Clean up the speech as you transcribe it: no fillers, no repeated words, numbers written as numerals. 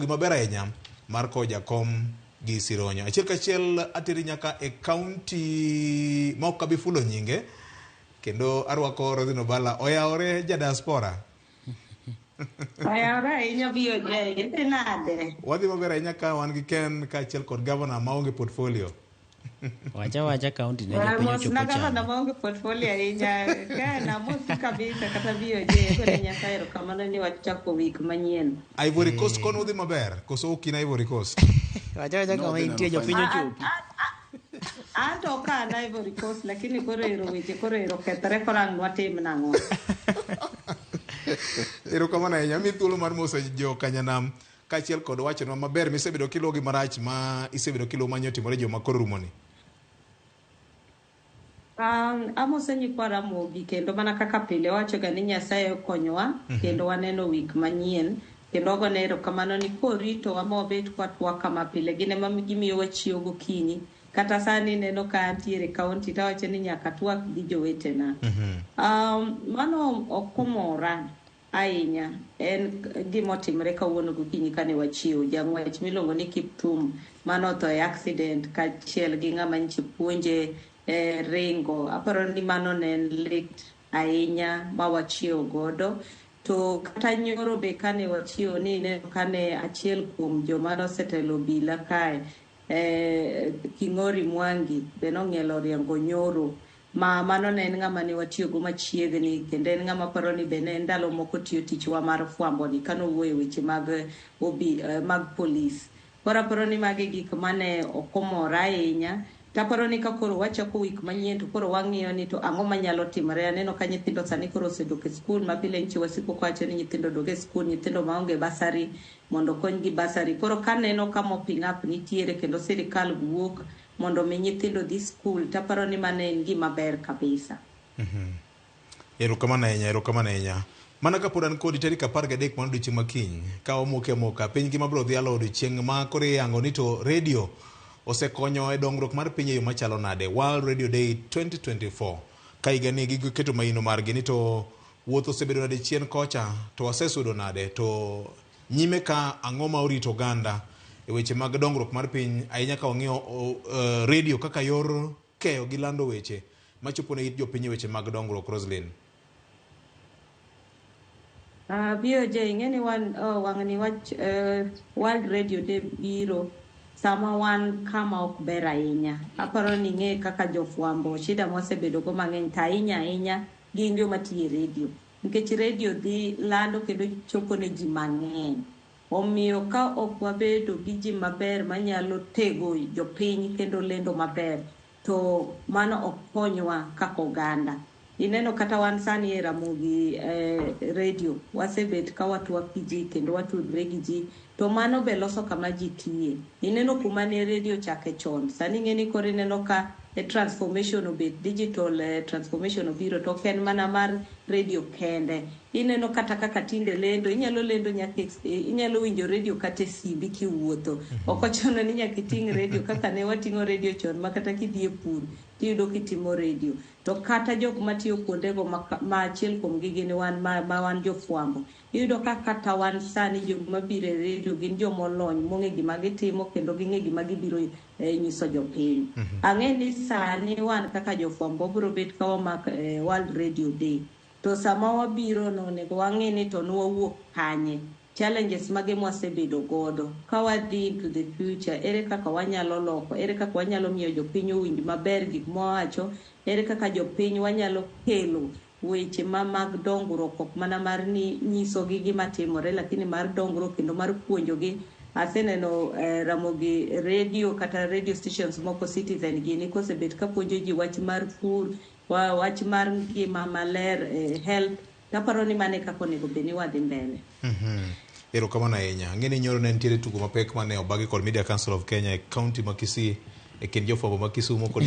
gima ber ahinya mar ko jakom gi Sironyo. Achiel kachiel atiri nyaka e county ma ok abi fulo nyinge, kendo arwako Rosin Obala. Oyawore ja diaspora. Oyawore ahinya BOJ, ite nade? Wadhi maber ahinya ka wan gi Ken kaachiel kod governor maonge portfolio. Wacha county ne jopiny ochopo chamo. Gavana maonge portfolio ahinya, ka namosi kabisa kata BOJ, kone Nyasaye erokamano ni wachako week manyien. Ivory Coast kono udhi maber, koso ukina Ivory Coast? Wacha kama intie jopiny ochopo. Anto ka na Ivory Coast, lakini koro ero weche, koro ero kethre korang nwatim nang'o. Erokamano ahinya, mi thuolo mar moso jo Kanyanam kaachiel kod wachonwa maber misebedo kilo gi marach ma isebedo kilo manyo timore joma koro rumoni. Amose nyikwara Mogi, kendo mana kaka pile wachoga ni Nyasaye okonyowa, kendo waneno week manyien, kendo ogone erokamano ni koritowa mawabet kwatwa kama pile, gine ma gimiyowa chiewo gokinyi, kata sani neno ka antiere kaunti tawacho ni nyaka twak gi jowetena. Mano okomora ahinya, en gimotimre kawuono gokinyi kane wachiewo, jang'wech miluongo ni Kiptum mano otho e accident kaachiel gi ng'ama nyiche puonje ringo. Aparo ni mano ne lit ahinya ma wachiewo godo. To kata nyoro be kane wachiewo ni neno kane achiel kuom joma nosetelo obila kae, King'ori Mwangi be nong'ielo riango nyoro. Mano ne en ng'ama ne watiyogo machiegni, kendo en ng'ama paro ni be ne ndalo moko tiyo tichwa mar fwambo ni kano wuoyo weche mag polis. Koro aparo ni magi gik mane okomora ahinya. Taparo ni ka koro wachako week manyien to koro wang'iyo ni to ang'o manyalo timore. Aneno ka nyithindo sani koro osedok e skul, ma pile nchi wasiko kwacho ni nyithindo dok e skul, nyithindo maonge basari mondo kony gi basari. Koro kaneno ka mopping up nitiere kendo sirikal wuok mondo mi nyithindo dhi skul, taparo ni mane en gima ber kabisa. Erokamano ahinya. Mana ka pod an kodi tarik 13 mar odiechieng' makiny, ka wamoke moka piny ngima biro dhi alo odiechieng' ma koro iyango ni to radio osekonyo e dongruok mar piny e yo machalo nade. World Radio Day 2024 ka higa ni giketo maino margi ni to wuoth osebedo nade chien kocha, to wasesudo nade, to nyime ka ang'o ma orito oganda e weche mag dongruok mar piny, ahinya ka wang'iyo radio kaka yor keyo gi lando weche machopo ne it jopiny e weche mag dongruok. Roslyn. BOJ, ing'eni wang'ni wach World Radio Day biro sama wan kama ok ber ahinya. Aparo ni ng'e kaka jofwambo shida mosebedo go mang'eny ta ahinya gin joma tiyo radio, nikech radio dhi lando kendo chopo ne ji mang'eny. Omiyo ka ok wabedo gi ji maber manyalo tego jopiny kendo lendo maber, to mano ok konywa kaka oganda. Ineno kata wan sani e Ramogi radio wasebet ka watwak gi ji kendo watudre gi ji, to mano be loso kama ji tiye. Ineno kuma ne radio chake chon, sani ng'eni koro ineno ka transformation obet digital transformation obiro, to ken mana mar radio kende. Ineno kata kaka tinde lendo, inyalo lendo nyaka inyalo winjo radio kata simbi kiwuotho. Ok ochuno ni nyaka iting' radio kaka ne wating'o radio chon, ma kata kidhi e pur tiyudo kitimo radio. To kata jok matiyo kuondego ma achiel kuom gi gin wan ma wan jofwambo, iyudo ka kata wan sani joma biro e radio gin jomolony mong'e gima gitimo kendo ging'e gima gibiro nyiso jopiny. Ang'e ni sani wan kaka jofwambo biro bet ka wamak World Radio Day, to sama wabiro no onego wang'e ni to nwawuok kanye, challenges mage mwasebedo godo, ka wadhi into the future, ere kaka wanyalo loko, ere kaka wanyalo miyo jopiny owinj maber gik mwawacho, ere kaka jopiny wanyalo kelo weche mag dongruok ok mana mar ni nyisogi gima timore, lakini mar dongruok kendo mar puonjogi. Aseneno Ramogi radio kata radio stations moko Citizen gini kosebet ka puonjo ji wach mar pur, wach mar ngima maler, health. Taparo ni mane kako nego beni wadhi mbele. Erokamano ahinya. Ng'eni nyoro ne nitiere tugo mapek mane obagi kod Media Council of Kenya e county ma Kisii, e kind jofwambo ma Kisumo kod